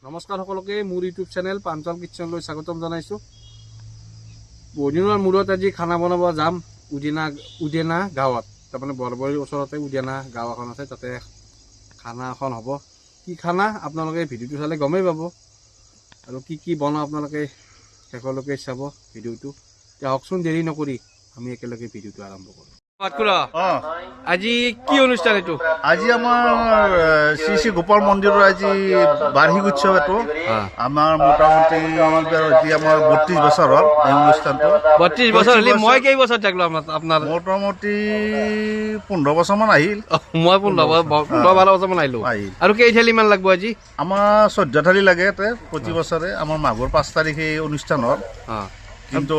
নমস্কাৰ সকলোকে মোৰ ইউটিউব চেনেল পাঞ্চল কিচেনলৈ স্বাগতম জনাইছোঁ। বহুদিনৰ মূৰত আজি খানা বনাব যাম উডেনা গাঁৱত। তাৰমানে বৰবৰীৰ ওচৰতে উডেনা গাঁও এখন আছে, তাতে খানা এখন হ'ব। কি খানা আপোনালোকে ভিডিঅ'টো চালে গমেই পাব, আৰু কি কি বনাওঁ আপোনালোকে শেষলৈকে চাব ভিডিঅ'টো। এতিয়া হওকচোন, দেৰি নকৰি আমি একেলগে ভিডিঅ'টো আৰম্ভ কৰোঁ। আজি কি অনুষ্ঠান এইটো? আজি আমাৰ শ্ৰী শ্ৰী গোপাল মন্দিৰৰ আজি বাৰ্ষিক উৎসৱ। এইটো আমাৰ মোটামুটি আমাৰ 32 বছৰ হ'ল এই অনুষ্ঠানটো। 32 বছৰ হ'লে মই কেই বছৰ থাকিলো আপোনাৰ? মোটামুটি 15 বছৰমান আহিল। মই 15-12 বছৰমান আহিলো। আৰু কেই থালি মান লাগব আজি? আমাৰ 14 থালি লাগে প্ৰতি বছৰে। আমাৰ মাঘৰ 5 তাৰিখে অনুষ্ঠান হ'ল, কিন্তু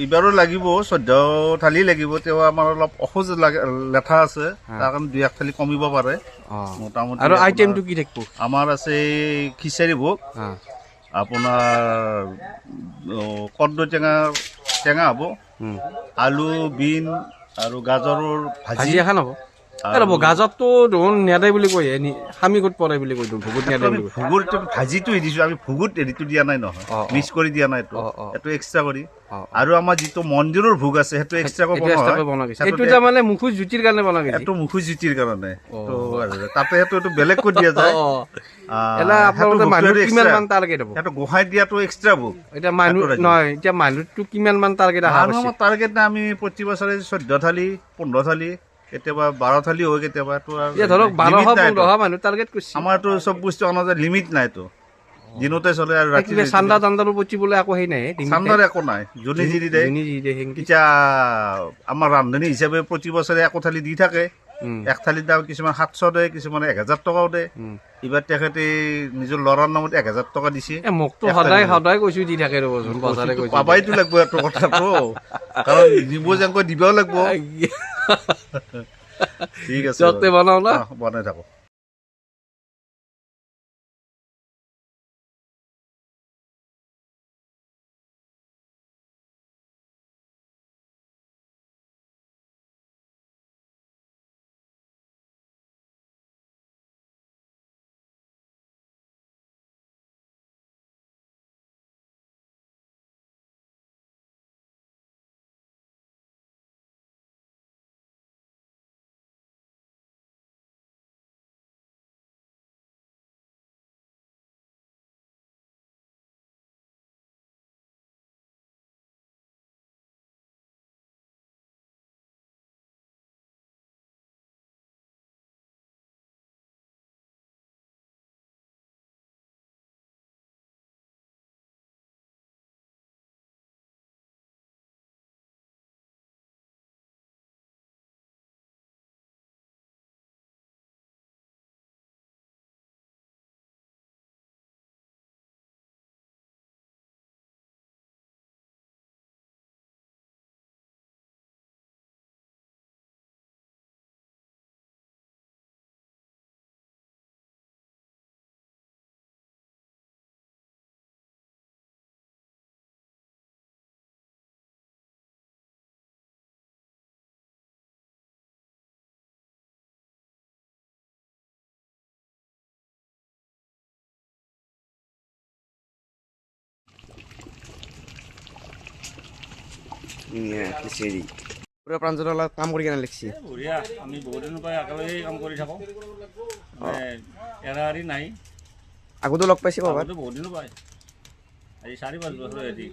এইবাৰো লাগিব 14 থালি লাগিব। তেওঁ আমাৰ অলপ অসুজ লেঠা আছে, তাৰ কাৰণে 2-1 থালি কমিব পাৰে মোটামুটি। আৰু আইটেমটো কি থাকিব? আমাৰ আছে খিচাৰি ভোগ, আপোনাৰ কৰ্দৈ টেঙা হ'ব, আলু বিন আৰু গাজৰৰ ভাজি এখন হ'ব। গাজৰটো দেখোন নেদাই বুলি কয়, সামিকত পৰে বুলি কৈ দিওঁ। ভোগত নেদাই বুলি কয়। ভোগৰ ভাজিটো দিছোঁ আমি, ভোগত হেৰিটো দিয়া নাই নহয়, মিক্স কৰি দিয়া নাই। এইটো এক্সট্ৰা কৰি। আৰু আমাৰ যিটো মন্দিৰৰ ভোগ আছে সেইটো এক্সট্ৰাকৈ বনোৱা গৈছে। এইটো তাৰমানে মুখুজ জুতিৰ কাৰণে বনোৱা গৈছে। এইটো মুখুজ জুতিৰ কাৰণে, তাতে সেইটো বেলেগ কৰি দিয়া যায়। সেইটো গোহাঁই দিয়াটো এক্সট্ৰা ভোগ। এতিয়া মানুহ নহয়, এতিয়া মানুহটো কিমান মান টাৰ্গেট আমাৰ টাৰ্গেট আমি প্ৰতি বছৰে 14 থালি 15 থালি কেতিয়াবা 12 থালি হয়, কেতিয়াবা ধৰক 1200-1500 মানুহ টাৰ্গেট কৰিছে। আমাৰতো চব বস্তু অনাযায়, লিমিট নাইতো, দিনতে চলে। আৰু ৰাতি চান্দা তান্দাৰো পচিবলৈ একো সেই নাই, চান্দাৰ একো নাই, যোনে যি দিয়ে। এতিয়া আমাৰ ৰান্ধনী হিচাপে প্ৰতি বছৰে 1 থালি দি থাকে। 1 থালিৰ দাম কিছুমান 700 দিয়ে, কিছুমানে 1000 টকাও দিয়ে। এইবাৰ তেখেতে নিজৰ ল'ৰাৰ নামত 1000 টকা দিছে। মোকতো সদায় কৈছো দি থাকে, পাবাইতো লাগব এইটো কথাটো, কাৰণ দিব যেনকৈ দিবও লাগব। ঠিক আছে, বনাও না, বনাই থাকো। কাম কৰি কেনে লাগছে। আমি বহুত দিনৰ পৰা একেলগে কাম কৰি থাকোঁ, এৰা এৰি নাই। আগতো লগ পাইছে বাবা? বহুত দিনৰ পৰা, আজি 4-5 বছৰ এৰি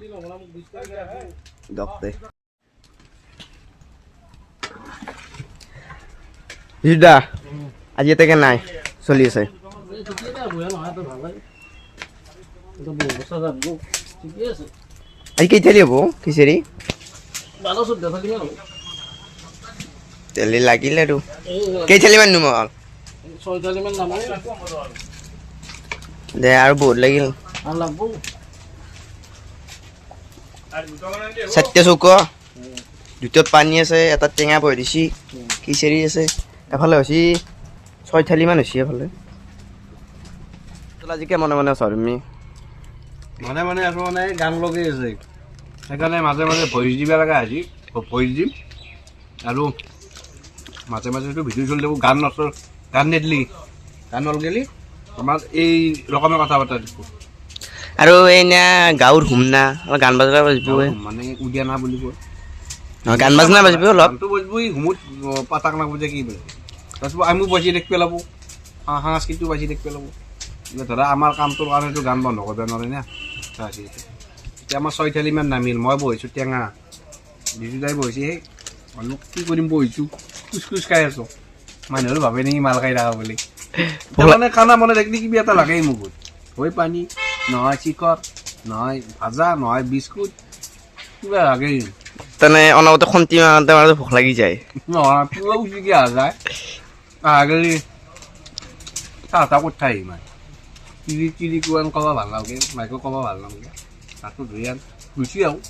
দা। আজি এটাকে নাই চলি আছে। আজি কেই থালি হ'ব খিচাৰি? 12-14 থালি হ'ব। তেলি লাগিলে আৰু কেই থালি মান নিম? 6 থালি মান নাম দে, আৰু বহুত লাগিল। চাৰিটা চৌক, 2টাত পানী আছে, এটাত টেঙা বহাই দিছি, খিচাৰি আছে। এফালে হৈছে 6 থালি মান হৈছে। এফালে আজিকে মনে আছা তুমি? মানে আৰু গান লগাই আছে, সেইকাৰণে মাজে মাজে ভইচ দিব লগা হৈছে। ভইচ দিম আৰু মাজে মাজে ভিডিঅ' চলি থাকোঁ। গান নিদিলি, গান নলগেলি আমাৰ এই ৰকমে কথা পতা দিব আৰু এনে গাঁৱৰ হুমনা অলপ গান বাজনা বাজিব মানে উদিয়ানা বুলি কয় গান বাজনা বাজিব অলপ গানটো বাজিব এই হুমুত পাতাক নাবুজে কি বাজে তাৰপিছত আমিও বাজি দেখি পেলাব সাংস্কৃতিও বাজি দেখি পেলাব এতিয়া ধৰা আমাৰ কামটোৰ কাৰণেতো গান বন্ধ কৰিব নোৱাৰে না এতিয়া আমাৰ ছয়থালি ইমান নামিল মই বহিছোঁ টেঙা বিজুদাই বহিছে সেই মানুহ কি কৰিম বহিছোঁ খোজ খাই আছোঁ মানুহৰো ভাবে নেকি মাল খাই থকা বুলি মানে খানা বনাই থাকিলে কিবা এটা লাগেই মোক হয় পানী নহয় চিকৰ নহয় ভাজা নহয় বিস্কুট কিবা লাগেই তেনে অনাগতে খন্তি মাৰোঁতে মাৰোঁতে ভোক লাগি যায় নহয় পুৰা উচিকি অহা যায় আগে চাহ তাহ ক'ত খাই ইমান চিৰি কোৱান ক'ব ভাল নালাগে মাইকো ক'ব ভাল নালাগে তাতো ধুই আন গুচি আহোঁ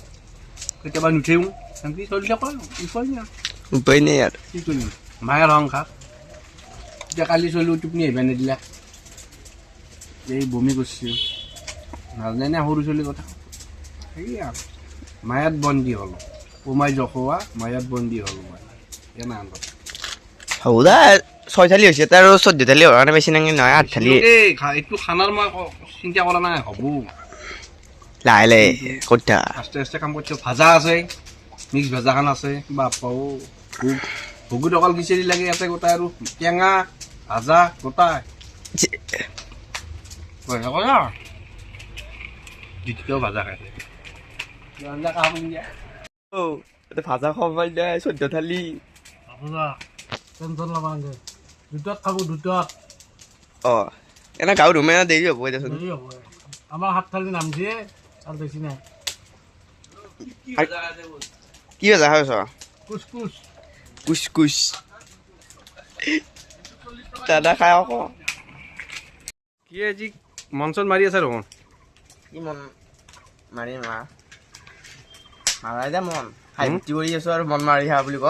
কেতিয়াবা নুঠেও সেনেকৈ চলি থাকোঁ উপায় নাই উপায় নাই আৰু কি কৰিম মায়ের সংসার এতিয়া কালি চলি টোপনি আহিব নিদিলা এই বমি করছি নাজানে না সৰু চলিৰ কথা সেই আৰু মায়াত বন্দী হলো উমাই জখোৱা মায়াত বন্দী হলো মই এনে আন হ'ব দা 6 থালি হৈছে তাৰ 14 থালি হোৱা নাই বেছি নাঙি নহয় 8 থালি এইটো খানাৰ মই চিন্তা কৰা নাই হ'ব লাহে লাহে কথা আস্তে আস্তে কাম কৰছে ভাজা আছে মিক্স ভাজা খান আছে বাপাও ভুগুত অকল খিচিৰি লাগে ইয়াতে গোটাই আৰু টেঙা ভাজা গোটাই দ্বিতীয় ভাজা খাইছে ভাজা খাব দে 14 থালি টেনশ্যন ল'ব নালাগে দুটাত খাব দুটাত অ এনে গাঁৱত হুমে দেৰি হ'ব দেচোন দেৰি হ'ব আমাৰ 7 থালি নামছে আৰু বেছি নাই কি ভাজা খাইছ কুচকুচ কুচকুচ দাদা খাই আকৌ কি আজি মন চন মাৰি আছে দেখোন কি মন মাৰি মাৰাই দে মন খাই ভৰ্তি কৰি আছো আৰু মন মাৰি খা বুলি ক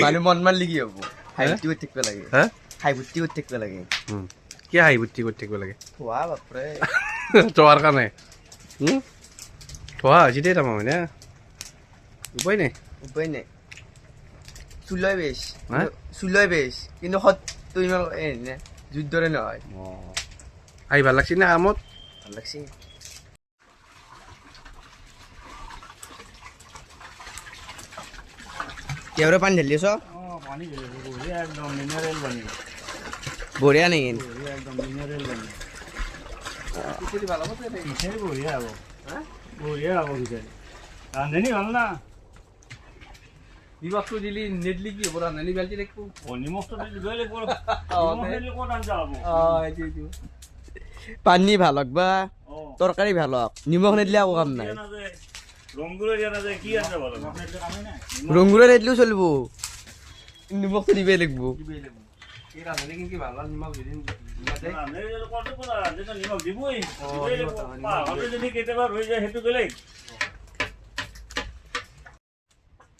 মানুহ মন মাৰিলে কি হ'ব খাই ভৰ্তি কৰি থাকিব লাগে খাই ভৰ্তি কৰি থাকিব লাগে কি হাঁহি ভৰ্তি কৰি থাকিব লাগে খোৱা বাপৰে থোৱাৰ কাৰণে থোৱা হৈছে দেই তাৰমানে হয়নে উপায় নাই উপায় নাই চুলয় বেছ কিন্তু সৎটো ইমান যুদ্ধৰে নহয় আহি ভাল লাগছি না কামত ভাল লাগছি কেৱৰে পানী ঢালি আছ বঢ়িয়া নেকি ৰান্ধনি ভাল না নিমখটো দিলি নেদলি কি হ'ব ৰান্ধনি বাল্টি দেখব নিমখটো দিবই লাগিব পানী ভাল হওক বা তৰকাৰী ভাল হওক নিমখ নিদিলে একো কাম নাই ৰংগুৰা নিদিলেও চলিব নিমখটো দিবই লাগিব ৰান্ধনি কিন্তু ভাল ভাল নিমখ দিম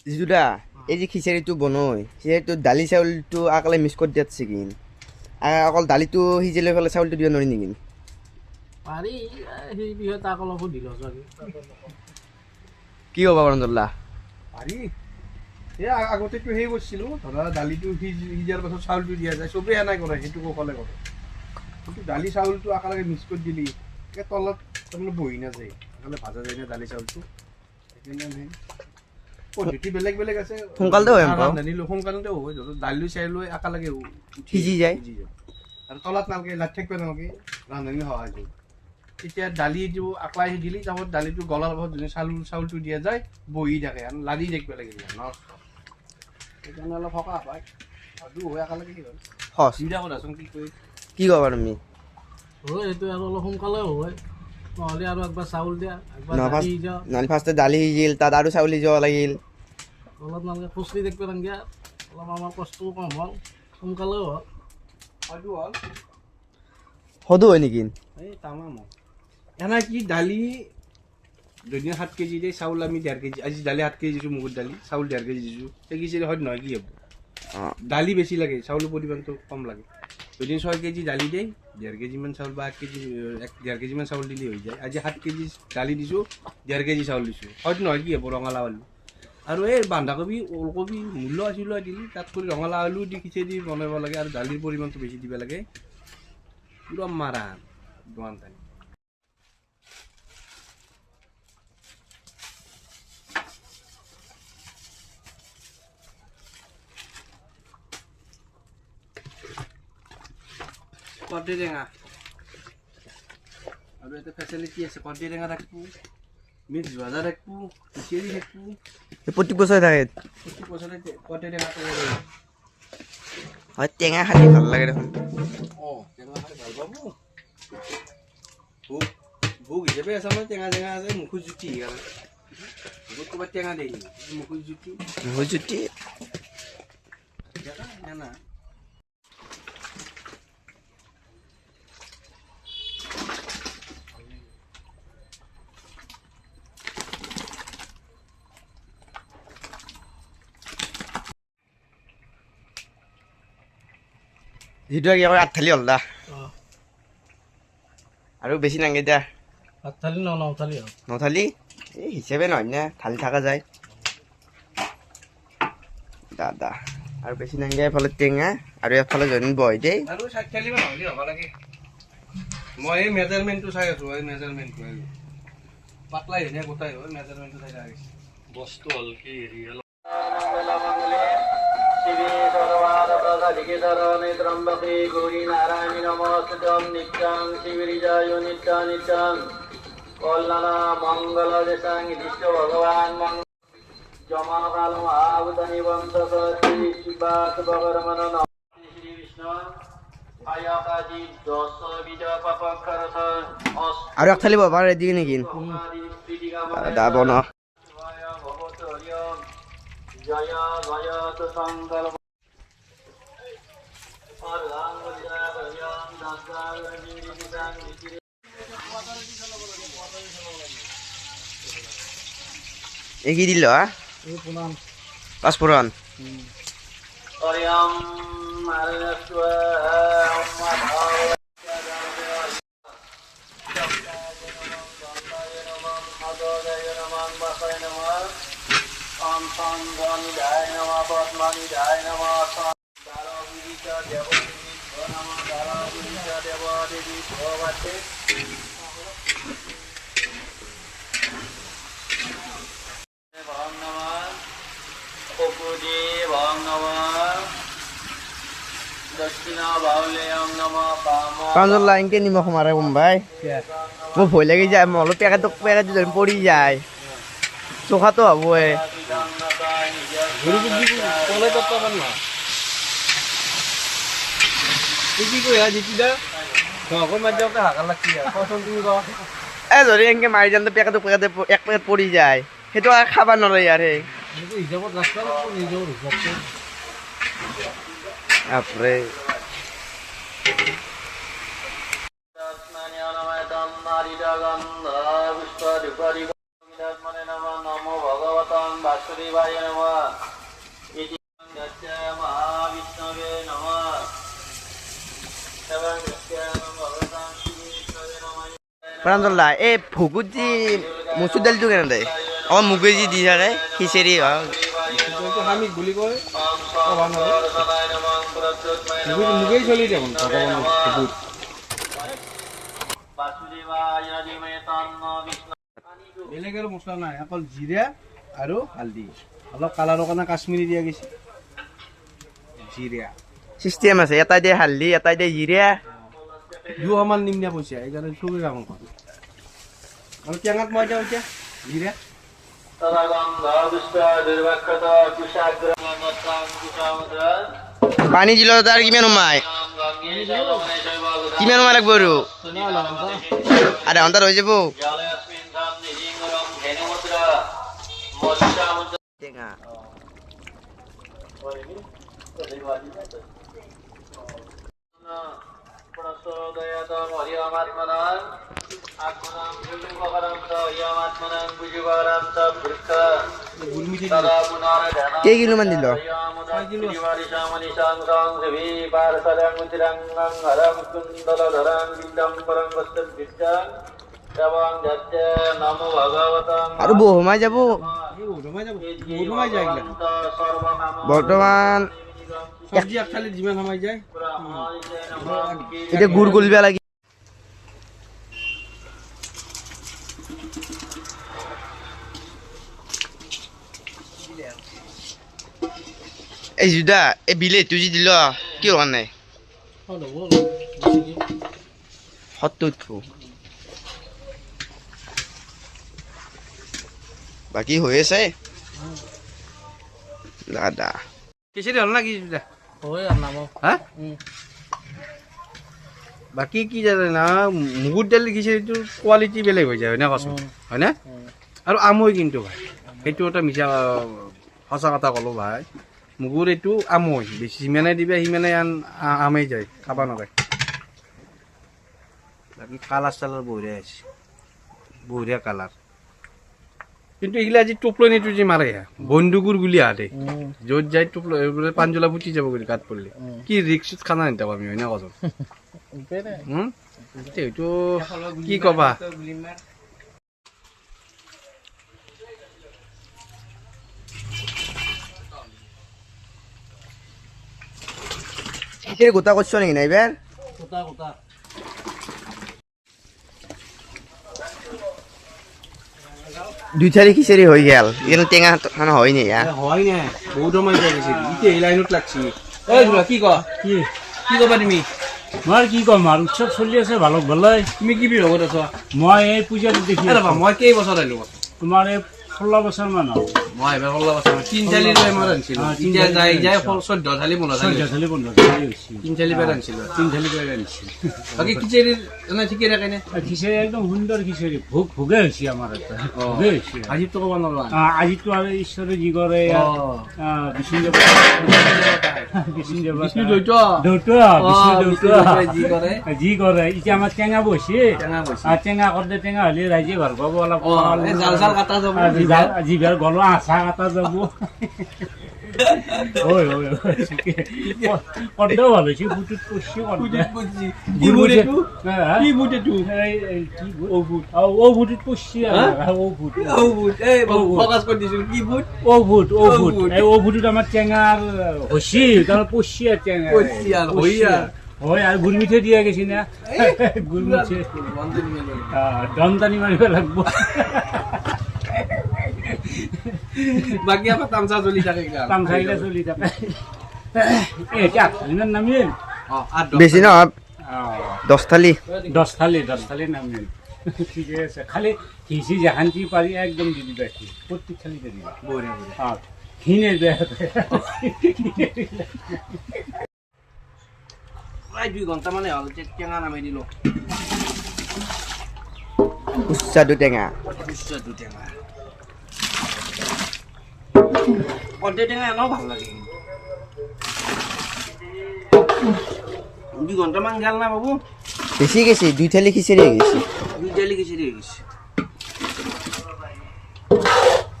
যিটো দা এই যে খিচাৰীটো বনাই খিচাৰীটো দালি চাউলটো আকলে মিক্স কৰি দিয়াত চিকিন অকল দালিটো সিজাই লৈ পেলাই চাউলটো দিব নোৱাৰি নেকি পাৰি সেই বিষয়ে তাক অলপ সুধিল কি হ'ব ৰঞ্জল্লা পাৰি এই আগতেতো সেই কৰিছিলোঁ ধৰা দালিটো সিজাৰ পাছত চাউলটো দিয়া যায় চবেই এনেই কৰে সেইটো ক'লে কৰে কিন্তু দালি চাউলটো একেলগে মিক্স কৰি দিলি এই তলত তাৰমানে বহি নাযায় একেলগে ভাজা যায় না দালি চাউলটো সেইকাৰণে পদ্ধতি বেলেগ বেলেগ আছে সোনকালতে হয় সোনকালতে হয় ধৰক দালি চাউল একেলগে সিজি যায় আৰু তলত নালাগে লাগ থাকিব নালাগে ৰান্ধনি সহায় কৰি তেতিয়া দালিটো আকলাই দিলি তাৰপৰা দালিটো গলাৰ পাছত যদি চাউলটো দিয়া যায় বহি থাকে আৰু লাৰি থাকিব লাগে সেইকাৰণে অলপ সকাহ পায় আৰু হয় একেলগে কি হয় সচ চিন্তা কৰাচোন কি কৰি কি ক'বা তুমি হয় সেইটো আৰু অলপ সোনকালে হয় নহ'লে আৰু একবাৰ চাউল দিয়া একবাৰ নহ'লে ফাৰ্ষ্টে দালি সিজিল তাত আৰু চাউল সিজাব লাগিল অলপ নালাগে খুচৰি থাকিব নালাগে অলপ আমাৰ কষ্টও কম হ'ল সোনকালেও হ'ল হয়তো হ'ল সদু হয় নেকি এই তামাম এনে কি দালি যদি 7 কেজি দিয়ে চাউল আমি 1.5 কেজি আজি দালি 7 কেজি দিছোঁ মুগুৰ দালি চাউল 1.5 কেজি দিছোঁ সেই কেজি হয়তো নহয় কি হ'ব দালি বেছি লাগে চাউলৰ পৰিমাণটো কম লাগে যদি 6 কেজি দালি দিয়ে 1.5 কেজিমান চাউল বা 1 কেজি 1.5 কেজিমান চাউল দিলে হৈ যায় আজি 7 কেজি দালি দিছোঁ 1.5 কেজি চাউল দিছোঁ হয়তো নহয় কি হ'ব ৰঙালাও আলু আৰু এই বন্ধাকবি ওলকবি মূল্য আছিল দিলি তাত কৰি ৰঙালাও আলু দি খিচিৰি বনাব লাগে আৰু দালিৰ পৰিমাণটো বেছি দিব লাগে পুৰা মাৰা দোৱান টানি কৰ্দৈ টেঙা আৰু এটা ফেচিলিটি আছে কৰ্দৈ টেঙা থাকবো মিক্স ভাজা থাকবো খিচিৰি থাকবো প্ৰত্যেক বছৰে থাকে প্ৰতি বছৰে কৰ্দৈ টেঙাটো হয় টেঙা খালি ভাল লাগে দেখোন টেঙা খাই ভাল পাব ভোগ ভোগ হিচাপে আছে মানে টেঙা টেঙা আছে মুখৰ জুতি সেইকাৰণে ভোগত ক'ৰবাত টেঙা দিয়ে নেকি মুখৰ জুতি মোৰ জুতি না যিটো কি কয় আঠথালি হ'ল দা আৰু বেছি নাগে দা আঠথালি নথালি আৰু নথালি এই হিচাপে নহয় না থালি থকা যায় দাদা আৰু বেছি নাগে এফালে টেঙা আৰু এফালে জইন বহাই দেই আৰু 60 থালিমান হ'লে হ'ব লাগে মই এই মেজাৰমেণ্টটো চাই আছোঁ এই মেজাৰমেণ্টটো পাতলাই হয়নে গোটাই হয় মেজাৰমেণ্টটো চাই আহিছে বস্তু হ'ল কি হেৰি त्रंबके गौरी नारायणी नमोस्तुतं नित्यं शिवरिजाय नित्या नित्यं कल्याण मंगल देशां इष्ट भगवान जमा काल महावतनि वंशकर्त्री शिवात भगरमन श्री विष्णु आयाकाजी दश विजय पापकरथ আৰু একথালি বহাব ৰেডি নেকি দাদা বন जय जय तो संकल्प এই কি দিল পাঁচফোৰণ পাঁচজন লাইনকে নিমখ মাৰে কোনবাই মোৰ ভয় লাগি যায় মই অলপ পেকেট যদি পৰি যায় চোখাটো হ'বই এ যদি এনেকে মাৰি যাওঁতে পেকেট এক পেকেট পৰি যায় সেইটো আৰু খাব নোৱাৰে ইয়াৰে বাপৰে नमो भगवतं वासुदेवाय नमः इति महाविष्णवे नमः প্ৰাঞ্জল দা এই ভোগত যি মচুৰ দালিটো কেনে দিয়ে আমাৰ মুগে যি দি থাকে খিচিৰি আমি বুলি কয় মুগেই চলি দেখোন ভগৱানৰ বেলেগ আৰু মছলা নাই অকল জিৰা আৰু হালধি অলপ কালাৰৰ কাৰণে কাশ্মীৰী দিয়া গৈছে জিৰা চিষ্টেম আছে এটাই দিয়ে হালধি এটাই দিয়ে জিৰা দুশমান নিম দিয়া পইচা সেইকাৰণে চবেই কাম কৰে আৰু টেঙাত মই দিওঁ এতিয়া জিৰা পানী দিলে তাৰ কিমান সোমাই লাগব আৰু আধা ঘণ্টাত হৈ যাব টেঙা কেই কিলোমান দিল আৰু বহু সোমাই যাব বৰ্তমান চব্জি এক থালিত যিমান সোমাই যায় এতিয়া গুড় গলিব লাগি এই জুদা এই বিলাহীটো যি দিল কি হোৱা নাই সত্তৰটো বাকী হৈ আছে দাদা খিচিৰি হ'ল না কি হা বাকী কি জানে না মুগুৰ দালি খিচিৰিটোৰ কোৱালিটি বেলেগ হৈ যায় হয়নে কচোন হয়নে আৰু আমৈ কিন্তু ভাই সেইটো এটা মিছা সঁচা কথা ক'লোঁ ভাই মুগুৰ এইটো আমৈ বেছি যিমানে দিবে সিমানে আমেই যায় খাব নোৱাৰে বাকী কালাৰ চালাৰ বঢ়িয়া আছে বঢ়িয়া কালাৰ কিন্তু এইগিলা আজি টোপলনিটো যে মাৰে বন্দুকুৰ গুলি আহে য'ত যায় টোপল পাঞ্জলা ফুটি যাব বুলি গাত পৰিলে কি ৰিক্সত খানা নিতাম আমি হয়নে কচোন সেইটো কি কবা খিচিৰি গোটা কৰিছ নেকি নাই এইবাৰ দুই চাৰি খিচিৰি হৈ গেল কিন্তু টেঙা খানা হয় নি হয় নে বহুত সময় যায় গৈছে এতিয়া এই লাইনত লাগছি ঐ যোৰা কি ক কি কবা তুমি মই কি ক'ম আৰু উৎসৱ চলি আছে ভালক ভালেই তুমি কি বিভাগত আছা মই এই পূজাটো দেখি ৰ'বা মই কেইবছৰ আহিলো তোমাৰ এই 16 বছৰ মান হ'ল মই এবাৰ 16 বছৰ 3 চালি লৈ মই আনিছিলো এতিয়া যাই যাই 14 চালি 15 চালি 14 চালি 15 চালি হৈছে 3 চালি বেৰ আনিছিলো 3 চালি কৰি আনিছে বাকী খিচিৰি এনে ঠিকে থাকে নে খিচিৰি একদম সুন্দৰ খিচিৰি ভোগে হৈছে আমাৰ এটা ভোগে হৈছে আজি তো ক'ব নোৱাৰো আজিতো আৰু ঈশ্বৰে যি কৰে বিষ্ণু যি কৰে এতিয়া আমাৰ টেঙা বহিছে টেঙা কৰোঁতে টেঙা হ'লে ৰাইজে ঘৰ পাব অলপ জাল জাল কাটা যাব জিভাৰ গলো আঠা কাটা যাব কৰ্দেও ভাল হৈছে বুটুত পচি বুটুত পচি বুটুত আমাৰ টেঙাৰ হৈছে তাৰমানে পচি টেঙা হয় আৰু গুড় মিঠৈ দিয়া গৈছে না গুড় মিঠৈ দম টানি মাৰিব লাগিব বাকী আমাৰ তামচা চলি থাকে তামচাগিলা চলি থাকে এতিয়া ইমান নামিল বেছি নহয় 10 থালি 10 থালি নামিল ঠিকে আছে খালি খিচি যেখান্তি পাৰি একদম দি দিবা প্ৰত্যেক থালি দি দিবা খিনে প্ৰায় 2 ঘণ্টা মানে হ'ল টেঙা নামাই দিলো সুস্বাদু টেঙা কৰ্দে টেঙা এনেও ভাল লাগে 2 ঘণ্টামান গেল না বাবু বেছি গেছি 2 থালি খিচিৰি হৈ গেছি 2 থালি খিচিৰি হৈ গৈছে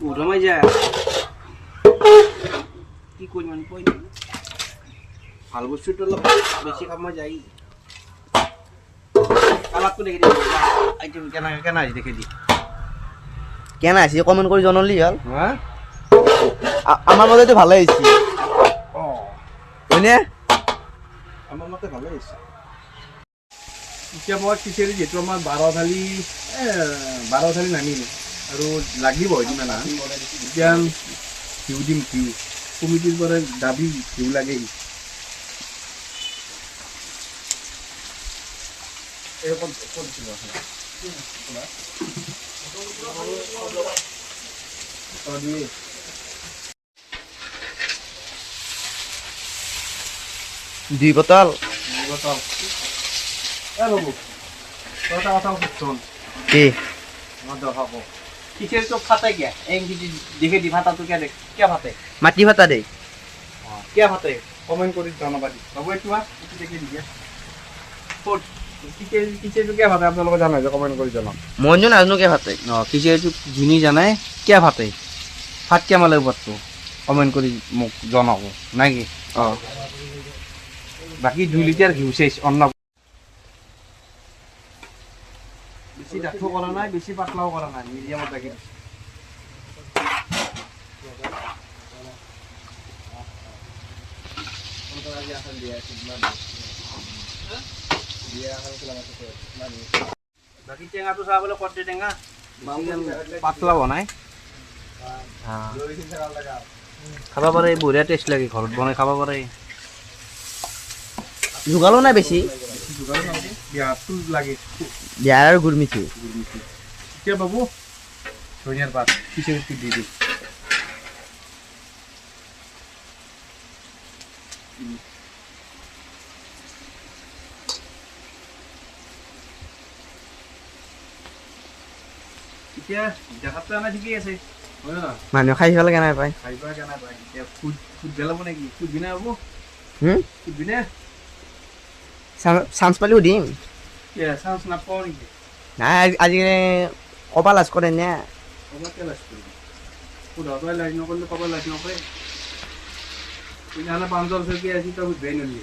উঠমাই যায় কি কৰিম মানে কৈ ভাল বস্তুটো অলপ বেছি খাব যায় কালাৰটো দেখি দিম আইটেম কেনা দেখি দি কেনা আছে কমেণ্ট কৰি জনালি হ'ল হা আমাৰ মতেতো ভালে হৈছে হয়নে আমাৰ মতে ভালে হৈছে এতিয়া মই খিচিৰি যিহেতু আমাৰ 12 থালি নামিল আৰু লাগিব ইমান এতিয়া ঘিউ দিম ঘিউ কমিটিৰ পৰা দাবী ঘিউ লাগে দুই বটল বাবু তই এটা কথা শুনছোন কি মই দেখাব খিচিৰিটো ফাটে কিয় দেখে দি ফাটাটো কিয় ফাটে মাটি ফাটা দেই কিয় ফাটে কমেণ্ট কৰি জনাবা দি বাবু এইটো দেখি দি খিচিৰিটো কিয় ফাটে আপোনালোকে জানে যে কমেণ্ট কৰি জনাম মইনো নাজানো কে ফাটে খিচিৰিটো যোনে জানে কিয় ফাটে ফাট কিয় মালে ওপৰটো কমেণ্ট কৰি মোক জনাব নাই কি বাকী 2 লিটাৰ ঘিউ চেছ অন্ন বেছি ডাঠো কৰা নাই বেছি পাতলাও কৰা নাই মিডিয়ামত ৰাখি দিছোঁ বাকী টেঙাটো চাবলৈ কৰ্তে টেঙা পাতলা বনাই খাব পাৰে বঢ়িয়া টেষ্ট লাগে ঘৰত বনাই খাব পাৰে যোগালো নাই বেছি বিয়াতো লাগে বিয়াৰ আৰু গুৰ মিঠি এতিয়া বাবু ধনিয়াৰ পাত খিচিৰিটো দি দিওঁ এতিয়া দেখাতটো আমাৰ ঠিকেই আছে হয় না মানুহ খাই পেলাই কেনে পায় খাই পাই কেনে পায় এতিয়া ফুড বেলাব নেকি ফুড বিনা হ'ব হুম ফুড বিনা চান্স পালেও দিম চান্স নাপাওঁ নেকি নাই আজিকালি ক'বা লাজ কৰে নে ক'বাকে লাজ কৰিম সোধাটোৱে লাজ নকৰিলে ক'ব লাজ নকৰে সেইদিনা পাঞ্জল শইকীয়া আছিল তই সুধবাই নলি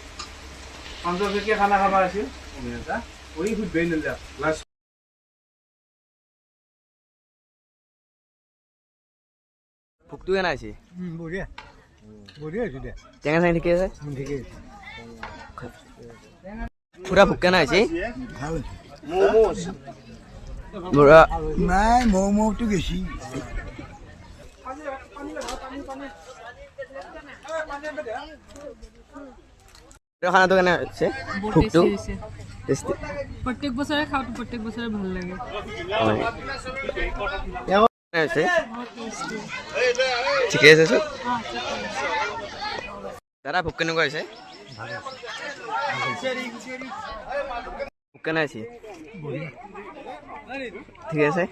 পাঞ্জল শইকীয়া খানা খাব আছিল অমিতা ঐ সুধবাই নলি লাজ ভোকটো কেনে আছে বঢ়িয়া বঢ়িয়া হৈছে দে টেঙা চেঙা ঠিকে আছে ঠিকে পুৰা ভোক কেনে আছে ভাল বুঢ়া নাই ম'ম'টো বেছি খানাটো কেনে হৈছে ভোকটো টেষ্টি প্ৰত্যেক বছৰে খাওঁ প্ৰত্যেক বছৰে ভাল লাগে হৈছে ঠিকে আছে চব দাদা ভোক কেনেকুৱা হৈছে ভোক কেনে আছে ঠিক আছে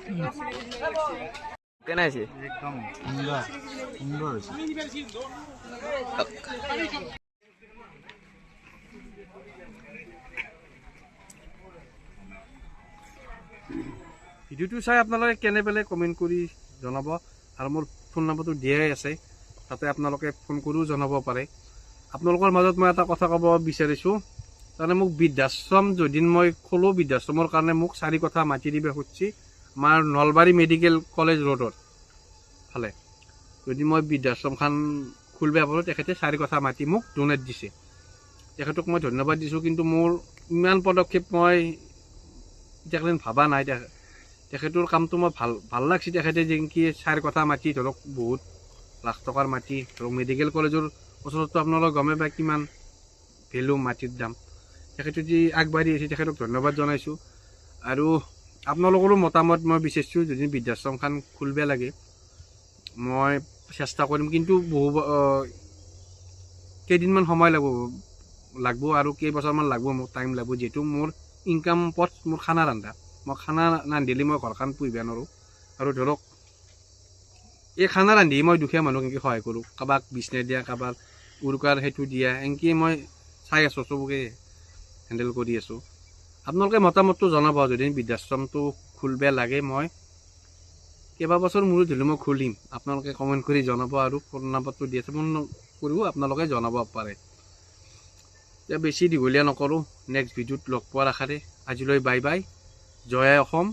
কেনে আছে একদম সুন্দৰ সুন্দৰ হৈছে ভিডিঅ'টো চাই আপোনালোকে কেনে পালে কমেণ্ট কৰি জনাব আৰু মোৰ ফোন নম্বৰটো দিয়াই আছে তাতে আপোনালোকে ফোন কৰিও জনাব পাৰে আপোনালোকৰ মাজত মই এটা কথা ক'ব বিচাৰিছোঁ তাৰমানে মোক বৃদ্ধাশ্ৰম যদিন মই খোলোঁ বৃদ্ধাশ্ৰমৰ কাৰণে মোক 4 কথা মাটি দিব খুজিছে আমাৰ নলবাৰী মেডিকেল কলেজ ৰোডত ফালে যদি মই বৃদ্ধাশ্ৰমখন খুলিব পাৰোঁ তেখেতে 4 কথা মাটি মোক ডনেট দিছে তেখেতক মই ধন্যবাদ দিছোঁ কিন্তু মোৰ ইমান পদক্ষেপ মই এতিয়ালৈকে ভবা নাই তেখেতৰ কামটো মই ভাল লাগছে তেখেতে যেনেকৈ 4 কথা মাটি ধৰক বহুত লাখ টকাৰ মাটি ধৰক মেডিকেল কলেজৰ ওচৰততো আপোনালোকে গমে পায় কিমান ভেলু মাটিৰ দাম তেখেতে যি আগবাঢ়ি আছে তেখেতক ধন্যবাদ জনাইছোঁ আৰু আপোনালোকৰো মতামত মই বিচাৰিছোঁ যদি বৃদ্ধাশ্ৰমখন খুলিব লাগে মই চেষ্টা কৰিম কিন্তু কেইদিনমান সময় লাগব আৰু কেইবছৰমান লাগব মোক টাইম লাগব যিহেতু মোৰ ইনকাম পথ মোৰ খানা ৰান্ধা মই খানা ৰান্ধিলে মই ঘৰখন পুহিব নোৱাৰোঁ আৰু ধৰক এই খানা ৰান্ধি মই দুখীয়া মানুহক এনেকৈ সহায় কৰোঁ কাৰোবাক বিচনা দিয়া কাৰোবাক উৰুকাৰ সেইটো দিয়া এনেকৈ মই চাই আছোঁ চবকে হেণ্ডেল কৰি আছোঁ আপোনালোকে মতামতটো জনাব যদি বৃদ্ধাশ্ৰমটো খুলিব লাগে মই কেইবাবছৰ মূৰত ধৰিলে মই খুলিম আপোনালোকে কমেণ্ট কৰি জনাব আৰু ফোন নম্বৰটো দি আছে ফোন কৰিও আপোনালোকে জনাব পাৰে এতিয়া বেছি দীঘলীয়া নকৰোঁ নেক্সট ভিডিঅ'ত লগ পোৱাৰ আশাৰে আজিলৈ বাই বাই জয় অসম